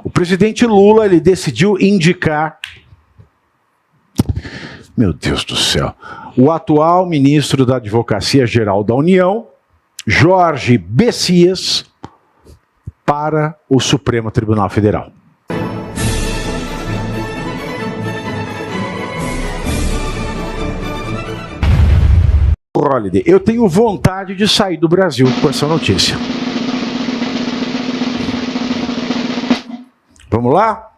O presidente Lula, ele decidiu indicar, meu Deus do céu, o atual ministro da Advocacia Geral da União, Jorge Bessias, para o Supremo Tribunal Federal. Holliday, eu tenho vontade de sair do Brasil com essa notícia. Vamos lá?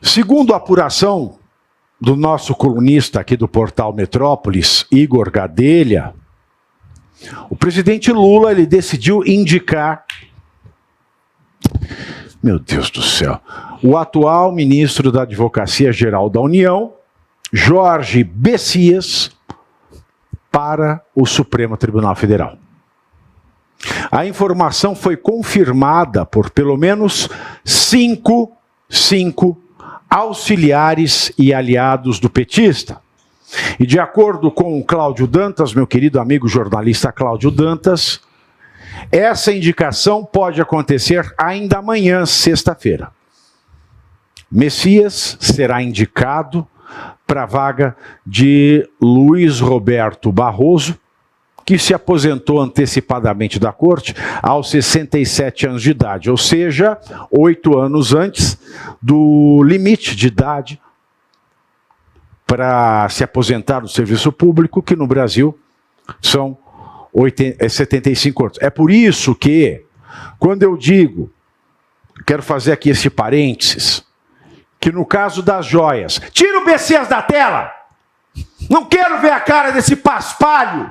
Segundo a apuração do nosso colunista aqui do portal Metrópolis, Igor Gadelha, o presidente Lula, ele decidiu indicar, meu Deus do céu, o atual ministro da Advocacia Geral da União, Jorge Bessias, para o Supremo Tribunal Federal. A informação foi confirmada por pelo menos cinco auxiliares e aliados do petista. E de acordo com o Cláudio Dantas, meu querido amigo jornalista Cláudio Dantas, essa indicação pode acontecer ainda amanhã, sexta-feira. Messias será indicado para a vaga de Luiz Roberto Barroso, que se aposentou antecipadamente da corte aos 67 anos de idade, ou seja, 8 anos antes do limite de idade para se aposentar do serviço público, que no Brasil são 75 anos. É por isso que, quando eu digo, quero fazer aqui esse parênteses, que no caso das joias, tira o Bessias da tela! Não quero ver a cara desse paspalho,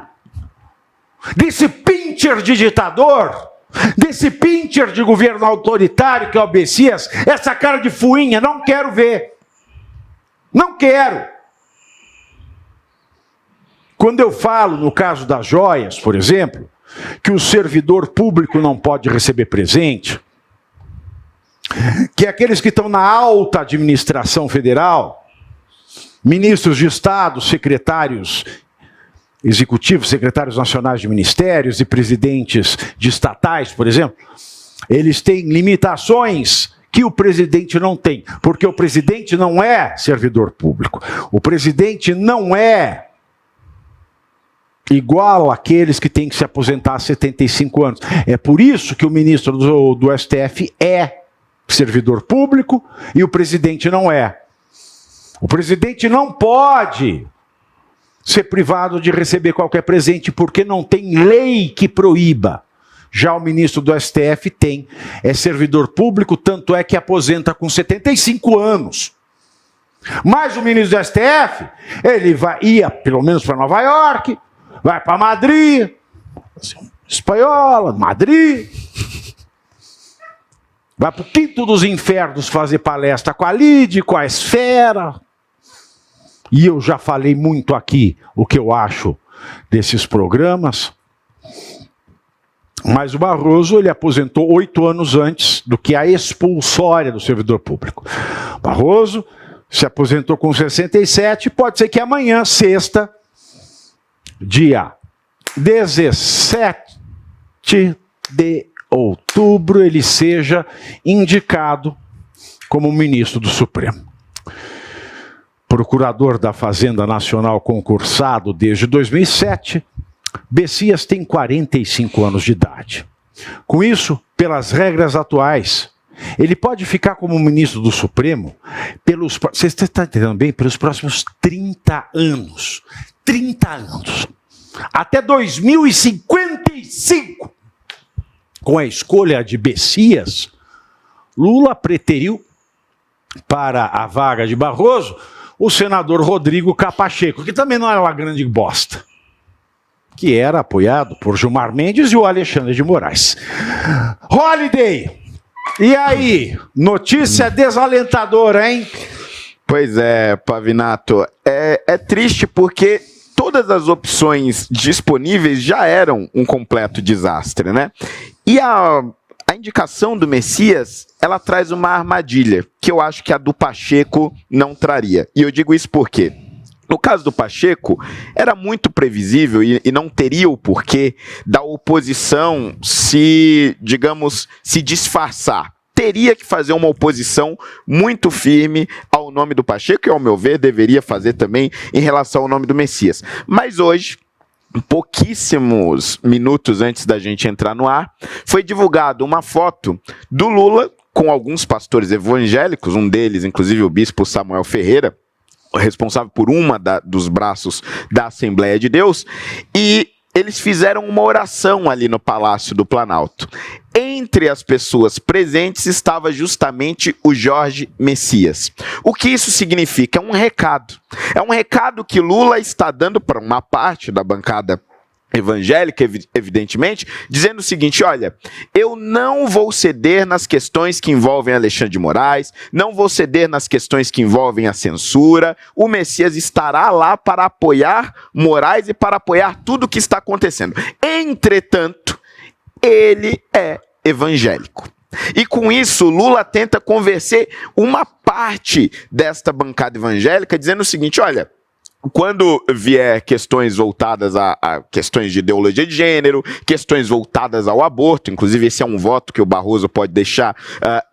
desse pincher de ditador, desse pincher de governo autoritário que é o Bessias, essa cara de fuinha, não quero ver. Não quero. Quando eu falo, no caso das joias, por exemplo, que o servidor público não pode receber presente, que aqueles que estão na alta administração federal, ministros de Estado, secretários executivos, secretários nacionais de ministérios e presidentes de estatais, por exemplo, eles têm limitações que o presidente não tem, porque o presidente não é servidor público. O presidente não é igual àqueles que têm que se aposentar a 75 anos. É por isso que o ministro do STF é servidor público e o presidente não é. O presidente não pode ser privado de receber qualquer presente porque não tem lei que proíba. Já o ministro do STF tem, é servidor público, tanto é que aposenta com 75 anos. Mas o ministro do STF, ele ia pelo menos para Nova York, vai para Madrid, espanhola, Madrid, vai para o quinto dos infernos fazer palestra com a Lide, com a Esfera. E eu já falei muito aqui o que eu acho desses programas. Mas o Barroso, ele aposentou 8 anos antes do que a expulsória do servidor público. Barroso se aposentou com 67, pode ser que amanhã, sexta, dia 17 de outubro, ele seja indicado como ministro do Supremo. Procurador da Fazenda Nacional concursado desde 2007, Bessias tem 45 anos de idade. Com isso, pelas regras atuais, ele pode ficar como ministro do Supremo pelos, você está entendendo bem, pelos próximos 30 anos. 30 anos. Até 2055. Com a escolha de Bessias, Lula preteriu para a vaga de Barroso o senador Rodrigo Capacheco, que também não era uma grande bosta, que era apoiado por Gilmar Mendes e o Alexandre de Moraes. Holliday, e aí? Notícia desalentadora, hein? Pois é, Pavinato. É triste porque todas as opções disponíveis já eram um completo desastre, né? E a indicação do Messias, ela traz uma armadilha, que eu acho que a do Pacheco não traria. E eu digo isso porque, no caso do Pacheco, era muito previsível e não teria o porquê da oposição se, digamos, se disfarçar. teria que fazer uma oposição muito firme ao nome do Pacheco e, ao meu ver, deveria fazer também em relação ao nome do Messias. Mas hoje, pouquíssimos minutos antes da gente entrar no ar, foi divulgada uma foto do Lula com alguns pastores evangélicos, um deles, inclusive o bispo Samuel Ferreira, responsável por dos braços da Assembleia de Deus, e eles fizeram uma oração ali no Palácio do Planalto. Entre as pessoas presentes estava justamente o Jorge Messias. O que isso significa? É um recado. É um recado que Lula está dando para uma parte da bancada evangélica, evidentemente, dizendo o seguinte: olha, eu não vou ceder nas questões que envolvem Alexandre de Moraes, não vou ceder nas questões que envolvem a censura, o Messias estará lá para apoiar Moraes e para apoiar tudo o que está acontecendo. Entretanto, ele é evangélico. E com isso, Lula tenta convencer uma parte desta bancada evangélica, dizendo o seguinte: olha, quando vier questões voltadas a questões de ideologia de gênero, questões voltadas ao aborto, inclusive esse é um voto que o Barroso pode deixar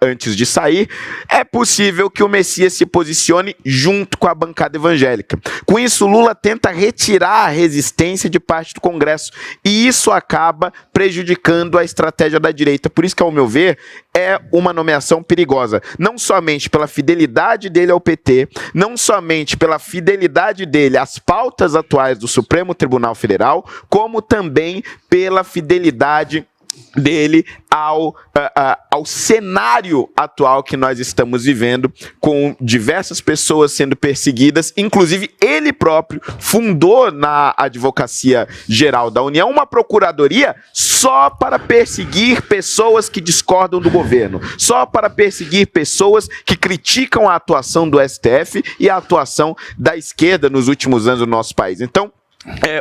antes de sair, é possível que o Messias se posicione junto com a bancada evangélica. Com isso, Lula tenta retirar a resistência de parte do Congresso, e isso acaba prejudicando a estratégia da direita. Por isso que, ao meu ver, é uma nomeação perigosa, não somente pela fidelidade dele ao PT, não somente pela fidelidade dele às pautas atuais do Supremo Tribunal Federal, como também pela fidelidade dele ao cenário atual que nós estamos vivendo, com diversas pessoas sendo perseguidas. Inclusive, ele próprio fundou na Advocacia Geral da União uma procuradoria só para perseguir pessoas que discordam do governo, só para perseguir pessoas que criticam a atuação do STF e a atuação da esquerda nos últimos anos do nosso país. Então,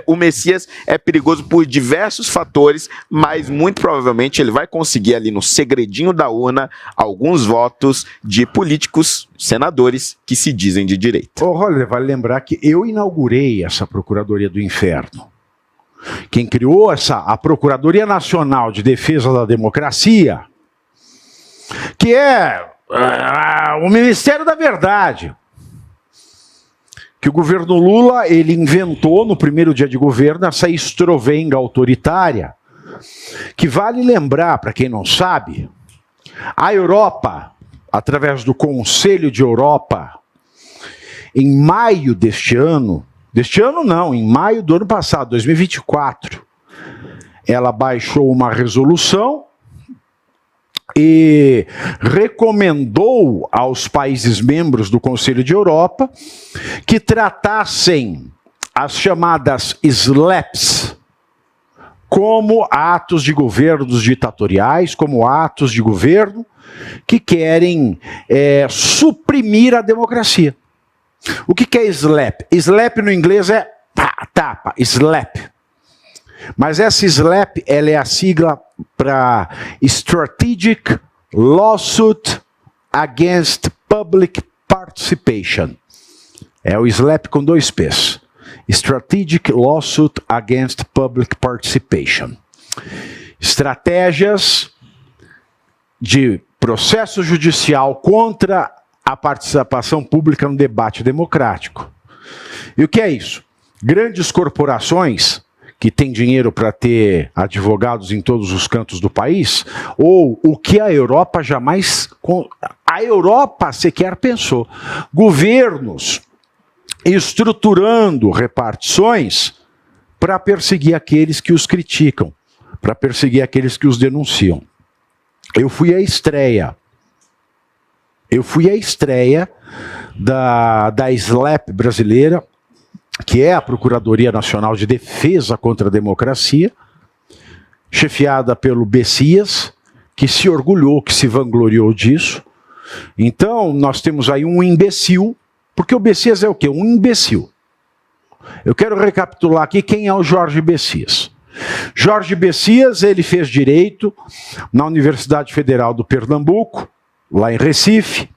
o Messias é perigoso por diversos fatores, mas muito provavelmente ele vai conseguir ali no segredinho da urna alguns votos de políticos, senadores que se dizem de direita. Olha, vale lembrar que eu inaugurei essa Procuradoria do Inferno. Quem criou a Procuradoria Nacional de Defesa da Democracia, que é o Ministério da Verdade, que o governo Lula ele inventou no primeiro dia de governo essa estrovenga autoritária, que vale lembrar, para quem não sabe, a Europa, através do Conselho de Europa, em maio em maio do ano passado, 2024, ela baixou uma resolução e recomendou aos países membros do Conselho de Europa que tratassem as chamadas SLAPs como atos de governos ditatoriais, como atos de governo que querem suprimir a democracia. O que é SLAP? SLAP no inglês é tapa, SLAP. Mas essa SLAP ela é a sigla para Strategic Lawsuit Against Public Participation. É o SLAP com 2 P's. Strategic Lawsuit Against Public Participation. Estratégias de processo judicial contra a participação pública no debate democrático. E o que é isso? Grandes corporações que têm dinheiro para ter advogados em todos os cantos do país, ou o que a Europa jamais... A Europa sequer pensou. Governos estruturando repartições para perseguir aqueles que os criticam, para perseguir aqueles que os denunciam. Eu fui à estreia da SLAP brasileira, que é a Procuradoria Nacional de Defesa contra a Democracia, chefiada pelo Messias, que se orgulhou, que se vangloriou disso. Então, nós temos aí um imbecil, porque o Messias é o quê? Um imbecil. Eu quero recapitular aqui quem é o Jorge Messias. Jorge Messias, ele fez Direito na Universidade Federal do Pernambuco, lá em Recife,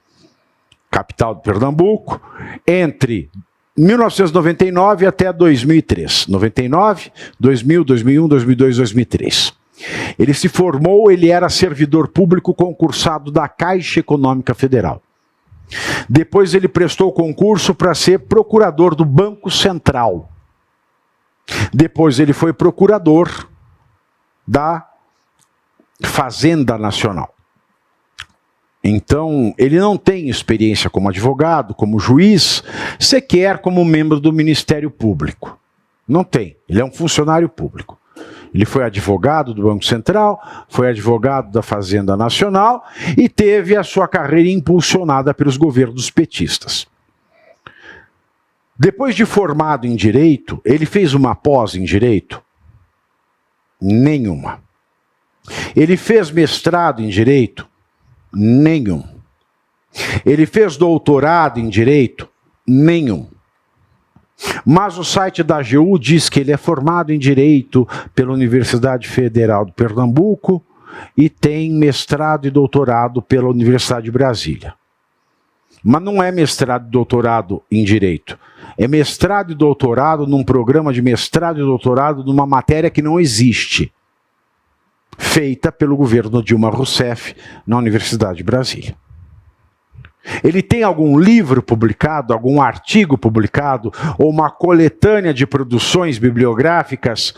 capital do Pernambuco, entre 1999 até 2003. 99, 2000, 2001, 2002, 2003. Ele se formou, ele era servidor público concursado da Caixa Econômica Federal. Depois ele prestou concurso para ser procurador do Banco Central. Depois ele foi procurador da Fazenda Nacional. Então, ele não tem experiência como advogado, como juiz, sequer como membro do Ministério Público. Não tem. Ele é um funcionário público. Ele foi advogado do Banco Central, foi advogado da Fazenda Nacional e teve a sua carreira impulsionada pelos governos petistas. Depois de formado em Direito, ele fez uma pós em Direito? Nenhuma. Ele fez mestrado em Direito? Nenhum. Ele fez doutorado em Direito? Nenhum. Mas o site da AGU diz que ele é formado em Direito pela Universidade Federal de Pernambuco e tem mestrado e doutorado pela Universidade de Brasília. Mas não é mestrado e doutorado em Direito. É mestrado e doutorado num programa de mestrado e doutorado numa matéria que não existe, feita pelo governo Dilma Rousseff na Universidade de Brasília. Ele tem algum livro publicado, algum artigo publicado, ou uma coletânea de produções bibliográficas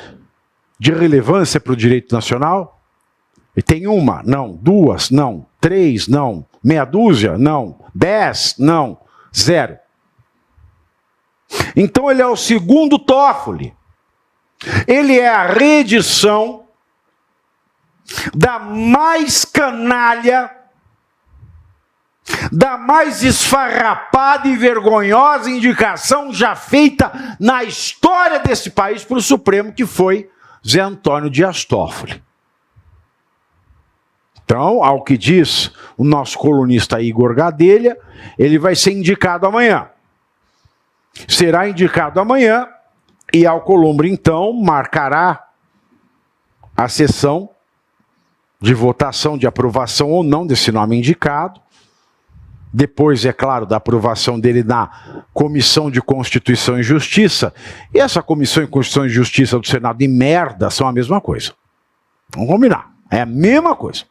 de relevância para o direito nacional? Ele tem uma? Não. Duas? Não. Três? Não. Meia dúzia? Não. 10? Não. 0. Então ele é o segundo Toffoli. Ele é a reedição da mais canalha, da mais esfarrapada e vergonhosa indicação já feita na história desse país para o Supremo, que foi Zé Antônio Dias Toffoli. Então, ao que diz o nosso colunista Igor Gadelha, ele vai ser indicado amanhã. Será indicado amanhã e Alcolumbre, então, marcará a sessão de votação, de aprovação ou não desse nome indicado. Depois, é claro, da aprovação dele na Comissão de Constituição e Justiça. E essa Comissão de Constituição e Justiça do Senado e merda são a mesma coisa. Vamos combinar. É a mesma coisa.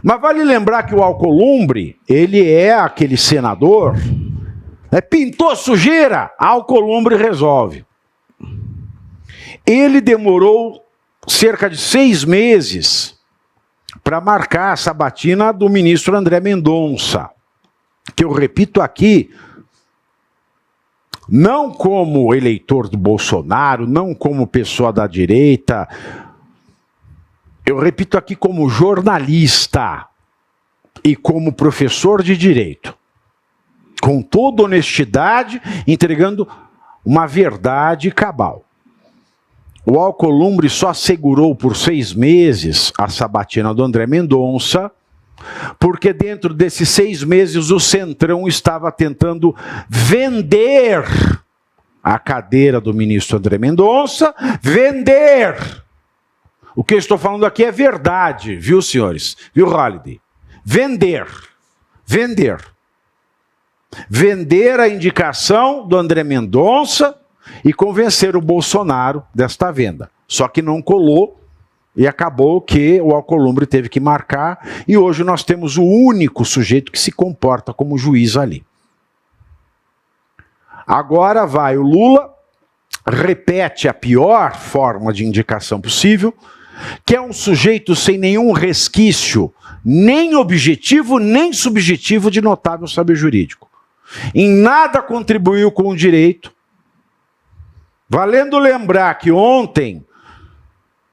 Mas vale lembrar que o Alcolumbre, ele é aquele senador, pintou sujeira, Alcolumbre resolve. Ele demorou cerca de 6 meses para marcar a sabatina do ministro André Mendonça, que eu repito aqui, não como eleitor do Bolsonaro, não como pessoa da direita, eu repito aqui como jornalista e como professor de direito, com toda honestidade, entregando uma verdade cabal. O Alcolumbre só segurou por 6 meses a sabatina do André Mendonça, porque dentro desses 6 meses o Centrão estava tentando vender a cadeira do ministro André Mendonça, vender. O que eu estou falando aqui é verdade, viu, senhores? Viu, Holliday? Vender. Vender. Vender a indicação do André Mendonça e convencer o Bolsonaro desta venda. Só que não colou e acabou que o Alcolumbre teve que marcar e hoje nós temos o único sujeito que se comporta como juiz ali. Agora vai o Lula, repete a pior forma de indicação possível, que é um sujeito sem nenhum resquício, nem objetivo, nem subjetivo de notável saber jurídico. Em nada contribuiu com o direito. Valendo lembrar que ontem,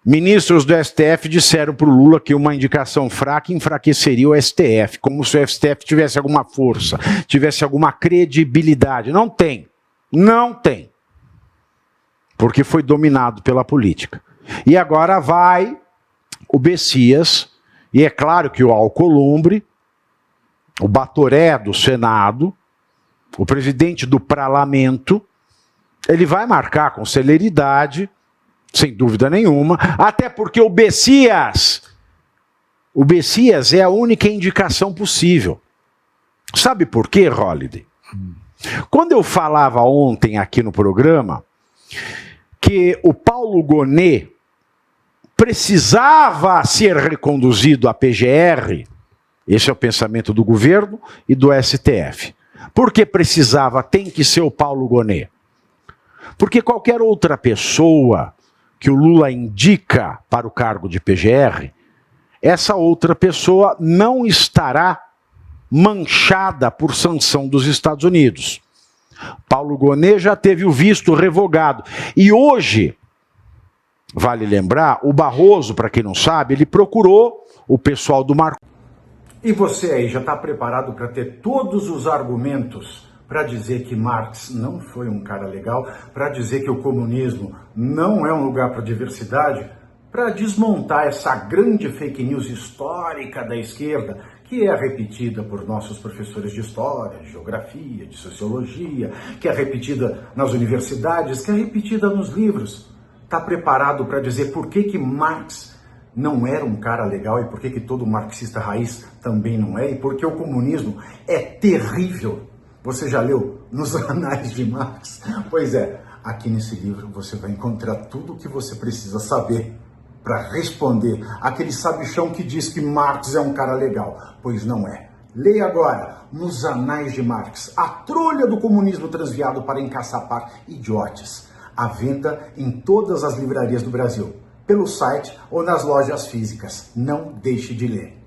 ministros do STF disseram para o Lula que uma indicação fraca enfraqueceria o STF, como se o STF tivesse alguma força, tivesse alguma credibilidade. Não tem. Não tem. Porque foi dominado pela política. E agora vai o Bessias, e é claro que o Alcolumbre, o Batoré do Senado, o presidente do Parlamento, ele vai marcar com celeridade, sem dúvida nenhuma, até porque o Bessias é a única indicação possível. Sabe por quê, Holliday? Quando eu falava ontem aqui no programa que o Paulo Gonet precisava ser reconduzido à PGR, esse é o pensamento do governo e do STF. Por que precisava? Tem que ser o Paulo Gonet. Porque qualquer outra pessoa que o Lula indica para o cargo de PGR, essa outra pessoa não estará manchada por sanção dos Estados Unidos. Paulo Gonet já teve o visto revogado. E hoje, vale lembrar, o Barroso, para quem não sabe, ele procurou o pessoal do Marco. E você aí já está preparado para ter todos os argumentos para dizer que Marx não foi um cara legal, para dizer que o comunismo não é um lugar para diversidade, para desmontar essa grande fake news histórica da esquerda, que é repetida por nossos professores de história, de geografia, de sociologia, que é repetida nas universidades, que é repetida nos livros. Está preparado para dizer por que Marx não era um cara legal e por que todo marxista raiz também não é, e por que o comunismo é terrível? Você já leu Nos Anais de Marx? Pois é, aqui nesse livro você vai encontrar tudo o que você precisa saber para responder aquele sabichão que diz que Marx é um cara legal, pois não é. Leia agora Nos Anais de Marx, a trolha do comunismo transviado para encaçapar idiotes. À venda em todas as livrarias do Brasil, pelo site ou nas lojas físicas. Não deixe de ler.